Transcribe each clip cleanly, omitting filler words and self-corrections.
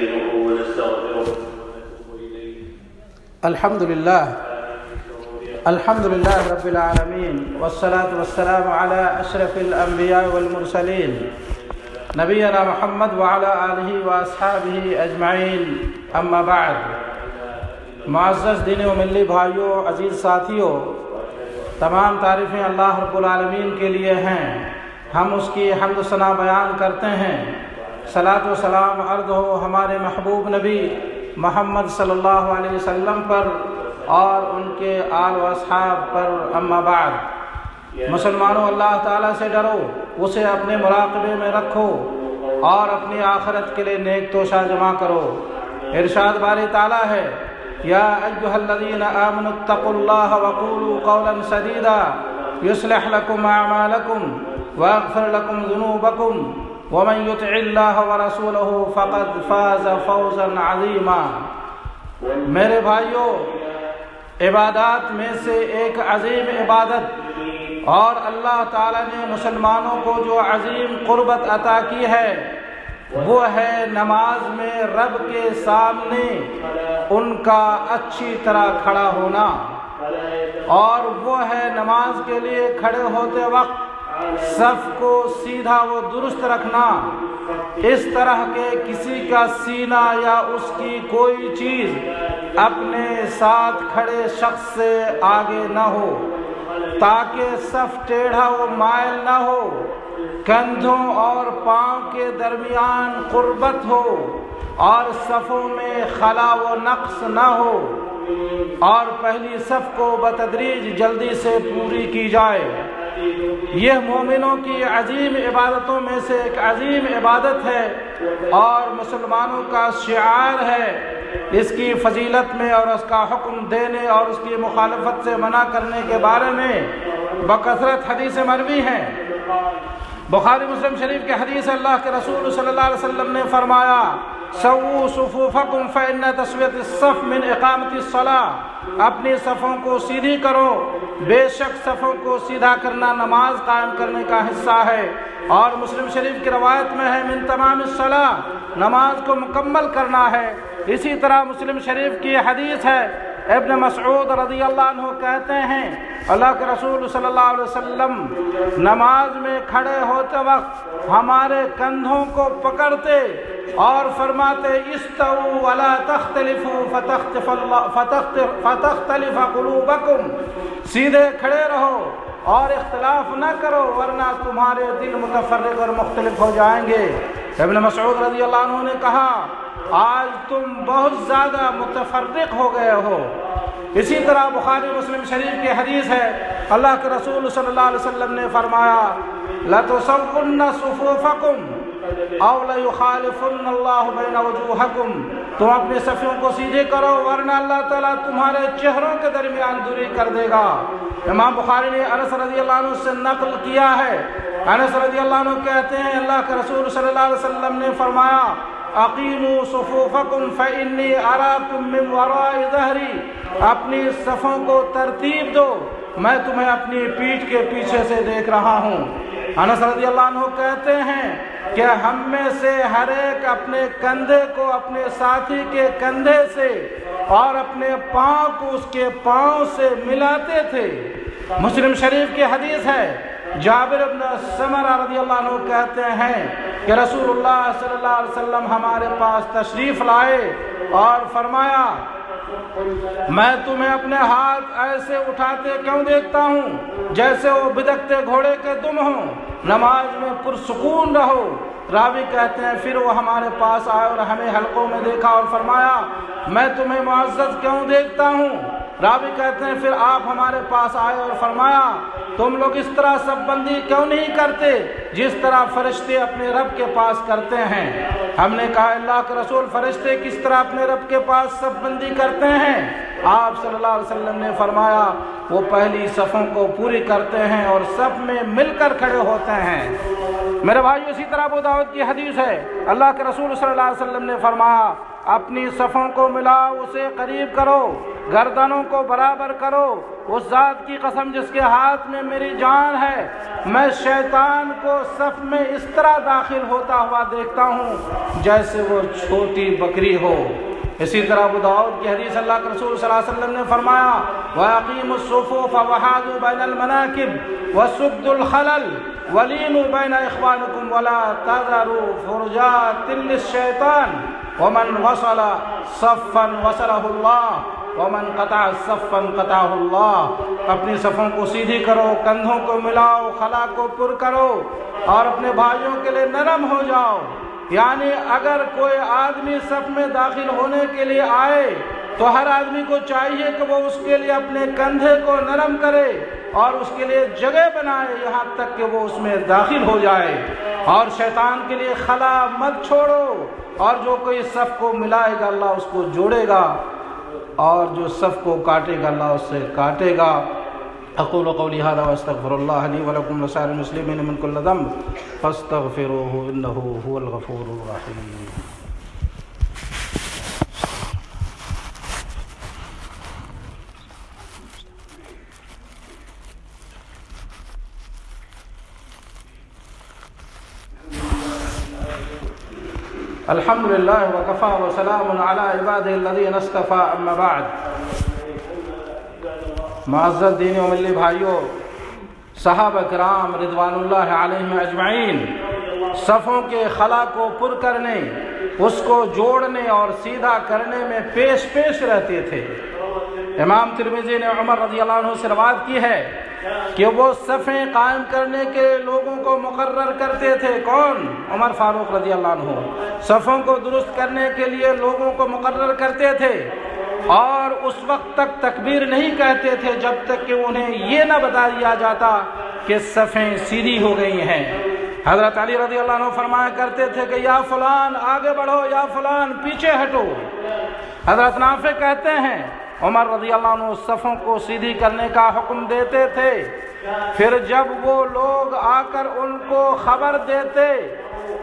ونستعينه ونستغفره ونتوب إليه. الحمد لله رب العالمين والصلاة والسلام على أشرف الأنبياء والمرسلين نبینا محمد وعلى آلہ واصحابہ اجمعین، اما بعد۔ معزز دینی و ملی بھائیوں، عزیز ساتھیوں، تمام تعریفیں اللہ رب العالمین کے لیے ہیں۔ ہم اس کی حمد و ثنا بیان کرتے ہیں۔ صلاۃ و سلام عرض ہو ہمارے محبوب نبی محمد صلی اللہ علیہ وسلم پر اور ان کے آل و اصحاب پر، اما بعد۔ مسلمانوں، اللہ تعالیٰ سے ڈرو، اسے اپنے مراقبے میں رکھو اور اپنی آخرت کے لیے نیک توشہ جمع کرو۔ ارشاد باری تعالیٰ ہے، یا ایھا الذین آمنوا اتقوا اللہ وقولوا قولا سدیدا یصلح لکم اعمالکم ویغفر لکم ذنوبکم ومن یطع اللہ ورسولہ فقد فاز فوزا عظیما۔ میرے بھائیوں، عبادات میں سے ایک عظیم عبادت اور اللہ تعالیٰ نے مسلمانوں کو جو عظیم قربت عطا کی ہے وہ ہے نماز میں رب کے سامنے ان کا اچھی طرح کھڑا ہونا، اور وہ ہے نماز کے لیے کھڑے ہوتے وقت صف کو سیدھا و درست رکھنا، اس طرح کہ کسی کا سینہ یا اس کی کوئی چیز اپنے ساتھ کھڑے شخص سے آگے نہ ہو، تاکہ صف ٹیڑھا و مائل نہ ہو، کندھوں اور پاؤں کے درمیان قربت ہو اور صفوں میں خلا و نقص نہ ہو، اور پہلی صف کو بتدریج جلدی سے پوری کی جائے۔ یہ مومنوں کی عظیم عبادتوں میں سے ایک عظیم عبادت ہے اور مسلمانوں کا شعار ہے۔ اس کی فضیلت میں اور اس کا حکم دینے اور اس کی مخالفت سے منع کرنے کے بارے میں بکثرت حدیث مروی ہیں۔ بخاری مسلم شریف کے حدیث، اللہ کے رسول صلی اللہ علیہ وسلم نے فرمایا، سووا صفوفکم فإن تسویۃ الصف من اقامۃ الصلاۃ، اپنی صفوں کو سیدھی کرو، بے شک صفوں کو سیدھا کرنا نماز قائم کرنے کا حصہ ہے۔ اور مسلم شریف کی روایت میں ہے، من تمام الصلاۃ، نماز کو مکمل کرنا ہے۔ اسی طرح مسلم شریف کی حدیث ہے، ابن مسعود رضی اللہ عنہ کہتے ہیں، اللہ کے رسول صلی اللہ علیہ وسلم نماز میں کھڑے ہوتے وقت ہمارے کندھوں کو پکڑتے اور فرماتے، استووا ولا تختلفوا فتختلف قلوبکم، سیدھے کھڑے رہو اور اختلاف نہ کرو ورنہ تمہارے دل متفرق اور مختلف ہو جائیں گے۔ ابن مسعود رضی اللہ عنہ نے کہا، آج تم بہت زیادہ متفرق ہو گئے ہو۔ اسی طرح بخاری مسلم شریف کی حدیث ہے، اللہ کے رسول صلی اللہ علیہ وسلم نے فرمایا، لَتُسَوُّنَّ صُفُوفَكُمْ أَوْ لَيُخَالِفُنَّ اللَّهُ بَيْنَ وُجُوهَكُمْ، تم اپنی صفوں کو سیدھے کرو ورنہ اللہ تعالیٰ تمہارے چہروں کے درمیان دوری کر دے گا۔ امام بخاری نے انس رضی اللہ عنہ سے نقل کیا ہے، انس رضی اللہ عنہ کہتے ہیں، اللہ کے رسول صلی اللہ علیہ وسلم نے فرمایا، اقیموا صفوفکم فانی اراکم من وراء ظہری، اپنی صفوں کو ترتیب دو، میں تمہیں اپنی پیٹھ کے پیچھے سے دیکھ رہا ہوں۔ انس رضی اللہ عنہ کہتے ہیں کہ ہم میں سے ہر ایک اپنے کندھے کو اپنے ساتھی کے کندھے سے اور اپنے پاؤں کو اس کے پاؤں سے ملاتے تھے۔ مسلم شریف کی حدیث ہے، جابر بن سمرہ رضی اللہ عنہ کہتے ہیں کہ رسول اللہ صلی اللہ علیہ وسلم ہمارے پاس تشریف لائے اور فرمایا، میں تمہیں اپنے ہاتھ ایسے اٹھاتے کیوں دیکھتا ہوں جیسے وہ بدکتے گھوڑے کے دم ہوں، نماز میں پرسکون رہو۔ راوی کہتے ہیں، پھر وہ ہمارے پاس آئے اور ہمیں حلقوں میں دیکھا اور فرمایا، میں تمہیں معزز کیوں دیکھتا ہوں۔ راوی کہتے ہیں، پھر آپ ہمارے پاس آئے اور فرمایا، تم لوگ اس طرح صف بندی کیوں نہیں کرتے جس طرح فرشتے اپنے رب کے پاس کرتے ہیں۔ ہم نے کہا، اللہ کے رسول، فرشتے کس طرح اپنے رب کے پاس صف بندی کرتے ہیں؟ آپ صلی اللہ علیہ وسلم نے فرمایا، وہ پہلی صفوں کو پوری کرتے ہیں اور صف میں مل کر کھڑے ہوتے ہیں۔ میرے بھائیو، اسی طرح ابو داؤد کی حدیث ہے، اللہ کے رسول صلی اللہ علیہ وسلم نے فرمایا، اپنی صفوں کو ملاؤ، اسے قریب کرو، گردنوں کو برابر کرو اس ذات کی قسم جس کے ہاتھ میں میری جان ہے، میں شیطان کو صف میں اس طرح داخل ہوتا ہوا دیکھتا ہوں جیسے وہ چھوٹی بکری ہو۔ اسی طرح ابو داؤد کی حدیث اللہ کے رسول صلی اللہ علیہ وسلم نے فرمایا وَأَقِيمُوا الصُّفُوفَ وَحَاذُوا بَيْنَ الْمَنَاكِبِ وَسُدُّوا الْخَلَلَ وَلِينُوا بَيْنَ إِخْوَانِكُمْ وَلَا تَذَرُوا فُرُجَاتٍ لِلشَّيْطَانِ وَمَنْ وَصَلَ صَفًّا وَصَلَهُ اللَّهُ وَمَنْ قَطَعَ صَفًّا قَطَعَهُ اللَّهُ۔ اپنی صفوں کو سیدھی کرو، کندھوں کو ملاؤ، خلا کو پر کرو اور اپنے بھائیوں کے لیے نرم ہو جاؤ۔ یعنی اگر کوئی آدمی صف میں داخل ہونے کے لیے آئے تو ہر آدمی کو چاہیے کہ وہ اس کے لیے اپنے کندھے کو نرم کرے اور اس کے لیے جگہ بنائے یہاں تک کہ وہ اس میں داخل ہو جائے، اور شیطان کے لیے خلا مت چھوڑو، اور جو کوئی صف کو ملائے گا اللہ اس کو جوڑے گا، اور جو صف کو کاٹے گا اللہ اس سے کاٹے گا۔ اقول قولی هذا واستغفر الله لي ولكم ولسائر المسلمين من كل ذنب فاستغفروه انه هو الغفور الرحيم۔ الحمد للہ وکفى وسلام علی عباده الذین اصطفى، اما بعد۔ معزز دینی و ملی بھائیوں، صحابہ کرام رضوان اللہ علیہم اجمعین صفوں کے خلا کو پر کرنے، اس کو جوڑنے اور سیدھا کرنے میں پیش رہتے تھے۔ امام ترمذی نے عمر رضی اللہ عنہ سے روایت کی ہے کہ وہ صفیں قائم کرنے کے لوگوں کو مقرر کرتے تھے۔ کون؟ عمر فاروق رضی اللہ عنہ صفوں کو درست کرنے کے لیے لوگوں کو مقرر کرتے تھے، اور اس وقت تک تکبیر نہیں کہتے تھے جب تک کہ انہیں یہ نہ بتا دیا جاتا کہ صفیں سیدھی ہو گئی ہیں۔ حضرت علی رضی اللہ عنہ فرمایا کرتے تھے کہ یا فلان آگے بڑھو، یا فلان پیچھے ہٹو۔ حضرت نافع کہتے ہیں عمر رضی اللہ عنہ صفوں کو سیدھی کرنے کا حکم دیتے تھے، پھر جب وہ لوگ آ کر ان کو خبر دیتے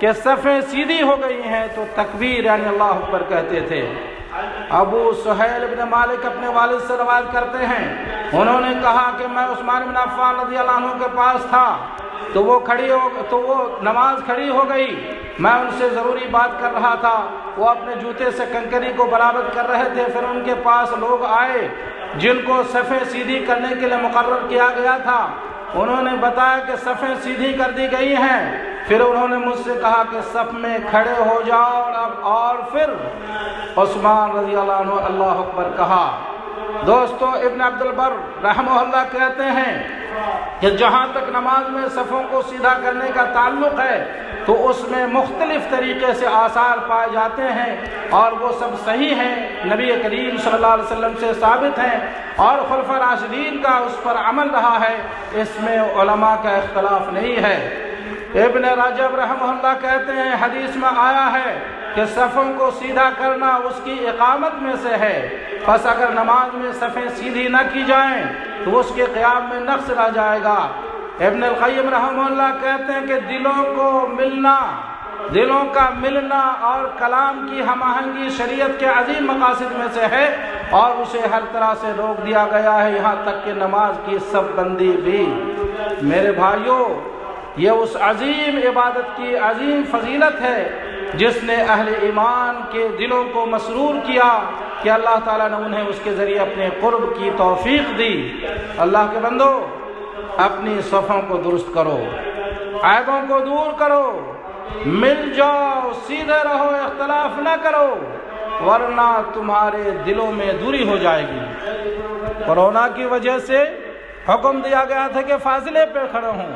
کہ صفیں سیدھی ہو گئی ہیں تو تکبیر یعنی اللہ اکبر کہتے تھے۔ ابو سہیل بن مالک اپنے والد سے روایت کرتے ہیں، انہوں نے کہا کہ میں عثمان بن عفان رضی اللہ عنہ کے پاس تھا تو وہ نماز کھڑی ہو گئی، میں ان سے ضروری بات کر رہا تھا، وہ اپنے جوتے سے کنکری کو برابر کر رہے تھے، پھر ان کے پاس لوگ آئے جن کو صفیں سیدھی کرنے کے لیے مقرر کیا گیا تھا، انہوں نے بتایا کہ صفیں سیدھی کر دی گئی ہیں، پھر انہوں نے مجھ سے کہا کہ صف میں کھڑے ہو جاؤ، اور پھر عثمان رضی اللہ عنہ اللہ اکبر کہا۔ دوستو، ابن عبد البر رحمہ اللہ کہتے ہیں کہ جہاں تک نماز میں صفوں کو سیدھا کرنے کا تعلق ہے تو اس میں مختلف طریقے سے آثار پائے جاتے ہیں، اور وہ سب صحیح ہیں، نبی کریم صلی اللہ علیہ وسلم سے ثابت ہیں، اور خلفاء راشدین کا اس پر عمل رہا ہے، اس میں علماء کا اختلاف نہیں ہے۔ ابن رجب رحمہ اللہ کہتے ہیں حدیث میں آیا ہے کہ صفوں کو سیدھا کرنا اس کی اقامت میں سے ہے، پس اگر نماز میں صفیں سیدھی نہ کی جائیں تو اس کے قیام میں نقص رہ جائے گا۔ ابن القیم رحمہ اللہ کہتے ہیں کہ دلوں کا ملنا اور کلام کی ہم آہنگی شریعت کے عظیم مقاصد میں سے ہے، اور اسے ہر طرح سے روک دیا گیا ہے، یہاں تک کہ نماز کی صف بندی بھی۔ میرے بھائیوں، یہ اس عظیم عبادت کی عظیم فضیلت ہے جس نے اہل ایمان کے دلوں کو مسرور کیا کہ اللہ تعالیٰ نے انہیں اس کے ذریعے اپنے قرب کی توفیق دی۔ اللہ کے بندو، اپنی صفوں کو درست کرو، عیبوں کو دور کرو، مل جاؤ، سیدھے رہو، اختلاف نہ کرو، ورنہ تمہارے دلوں میں دوری ہو جائے گی۔ کورونا کی وجہ سے حکم دیا گیا تھا کہ فاصلے پہ کھڑے ہوں،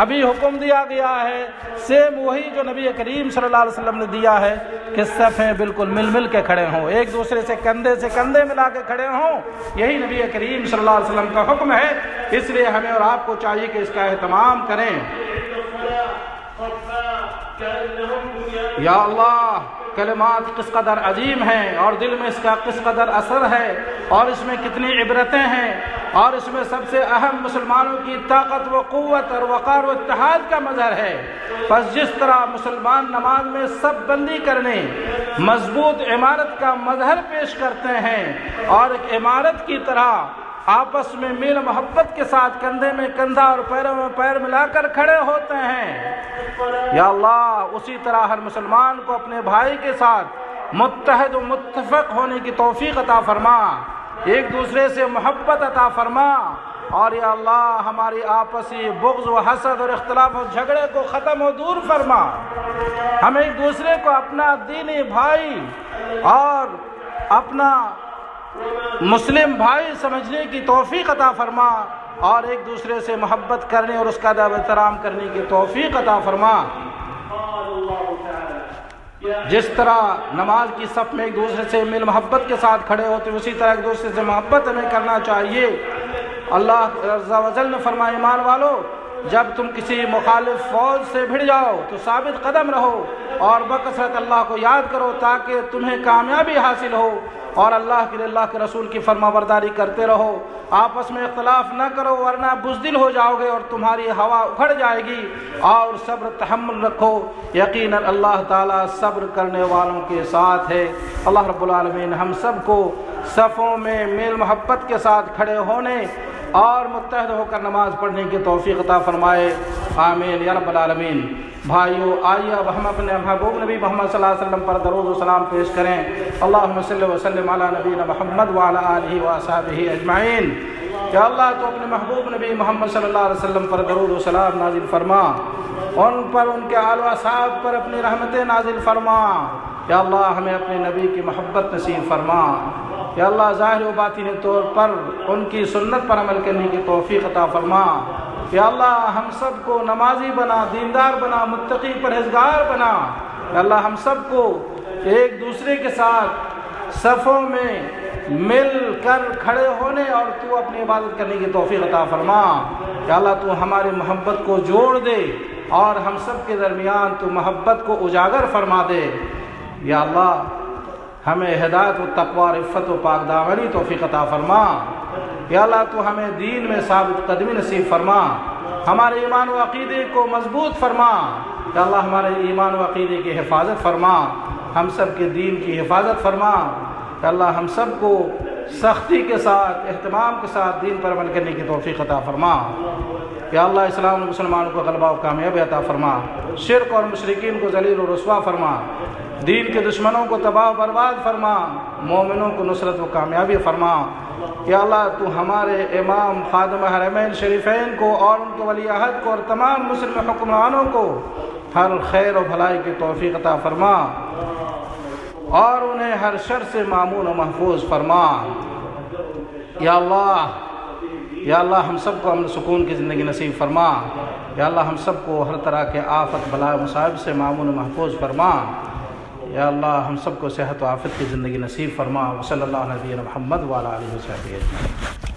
ابھی حکم دیا گیا ہے سیم وہی جو نبی کریم صلی اللہ علیہ وسلم نے دیا ہے کہ صفیں بالکل مل کے کھڑے ہوں، ایک دوسرے سے کندھے ملا کے کھڑے ہوں، یہی نبی کریم صلی اللہ علیہ وسلم کا حکم ہے۔ اس لیے ہمیں اور آپ کو چاہیے کہ اس کا اہتمام کریں۔ یا اللہ، کلمات کس قدر عظیم ہیں، اور دل میں اس کا کس قدر اثر ہے، اور اس میں کتنی عبرتیں ہیں، اور اس میں سب سے اہم مسلمانوں کی طاقت و قوت اور وقار و اتحاد کا مظہر ہے۔ پس جس طرح مسلمان نماز میں صف بندی کرنے مضبوط عمارت کا مظہر پیش کرتے ہیں، اور ایک عمارت کی طرح آپس میں میل محبت کے ساتھ کندھے میں کندھا اور پیروں میں پیر ملا کر کھڑے ہوتے ہیں۔ یا اللہ اسی طرح ہر مسلمان کو اپنے بھائی کے ساتھ متحد و متفق ہونے کی توفیق عطا فرما، ایک دوسرے سے محبت عطا فرما، اور یا اللہ ہماری آپسی بغض و حسد اور اختلاف و جھگڑے کو ختم و دور فرما، ہم ایک دوسرے کو اپنا دینی بھائی اور اپنا مسلم بھائی سمجھنے کی توفیق عطا فرما، اور ایک دوسرے سے محبت کرنے اور اس کا ادب احترام کرنے کی توفیق عطا فرما۔ جس طرح نماز کی صف میں ایک دوسرے سے میل محبت کے ساتھ کھڑے ہوتے اسی طرح ایک دوسرے سے محبت ہمیں کرنا چاہیے۔ اللہ عز و جل نے فرمایا ایمان والو جب تم کسی مخالف فوج سے بھڑ جاؤ تو ثابت قدم رہو اور بکثرت اللہ کو یاد کرو تاکہ تمہیں کامیابی حاصل ہو، اور اللہ کے لیے اللہ کے رسول کی فرما برداری کرتے رہو، آپس میں اختلاف نہ کرو ورنہ بزدل ہو جاؤ گے اور تمہاری ہوا اکھڑ جائے گی، اور صبر تحمل رکھو، یقیناً اللہ تعالیٰ صبر کرنے والوں کے ساتھ ہے۔ اللہ رب العالمین ہم سب کو صفوں میں میل محبت کے ساتھ کھڑے ہونے اور متحد ہو کر نماز پڑھنے کی توفیق عطا فرمائے، آمین یا رب العالمین۔ بھائیو آئیے اب ہم اپنے محبوب نبی محمد صلی اللہ علیہ وسلم پر درود و سلام پیش کریں۔ اللہم صلی وسلم علی نبینا محمد وعلی آلہ وصحبہ اجمعین۔ یا اللہ تو اپنے محبوب نبی محمد صلی اللہ علیہ وسلم پر درود و سلام نازل فرما، ان پر ان کے آل و اصحاب پر اپنی رحمتیں نازل فرما۔ یا اللہ ہمیں اپنے نبی کی محبت نصیب فرما۔ یا اللہ ظاہر و باطنی طور پر ان کی سنت پر عمل کرنے کی توفیق عطا فرما۔ یا اللہ ہم سب کو نمازی بنا، دیندار بنا، متقی پرہیزگار بنا۔ یا اللہ ہم سب کو ایک دوسرے کے ساتھ صفوں میں مل کر کھڑے ہونے اور تو اپنی عبادت کرنے کی توفیق عطا فرما۔ یا اللہ تو ہماری محبت کو جوڑ دے اور ہم سب کے درمیان تو محبت کو اجاگر فرما دے۔ یا اللہ ہمیں ہدایت و تقوی، عفت و پاک دامنی توفیق عطا فرما۔ یا اللہ تو ہمیں دین میں ثابت قدمی نصیب فرما، ہمارے ایمان و عقیدے کو مضبوط فرما۔ یا اللہ ہمارے ایمان و عقیدے کی حفاظت فرما، ہم سب کے دین کی حفاظت فرما۔ یا اللہ ہم سب کو سختی کے ساتھ، اہتمام کے ساتھ دین پر عمل کرنے کی توفیق عطا فرما۔ یا اللہ اسلام و مسلمانوں کو غلبہ و کامیابی عطا فرما، شرک اور مشرکین کو ذلیل و رسوا فرما، دین کے دشمنوں کو تباہ و برباد فرما، مومنوں کو نصرت و کامیابی فرما۔ یا اللہ تو ہمارے امام خادم حرمین شریفین کو اور ان کے ولی عہد کو اور تمام مسلم حکمرانوں کو ہر خیر و بھلائی کی توفیق عطا فرما، اور انہیں ہر شر سے مامون و محفوظ فرما۔ یا اللہ ہم سب کو امن سکون کی زندگی نصیب فرما۔ یا اللہ ہم سب کو ہر طرح کے آفت بلا و مصائب سے مامون و محفوظ فرما۔ یا اللہ ہم سب کو صحت و عافیت کی زندگی نصیب فرما۔ وصلی اللہ علیہ محمد وعلی آلہ وصحبہ اجمعین۔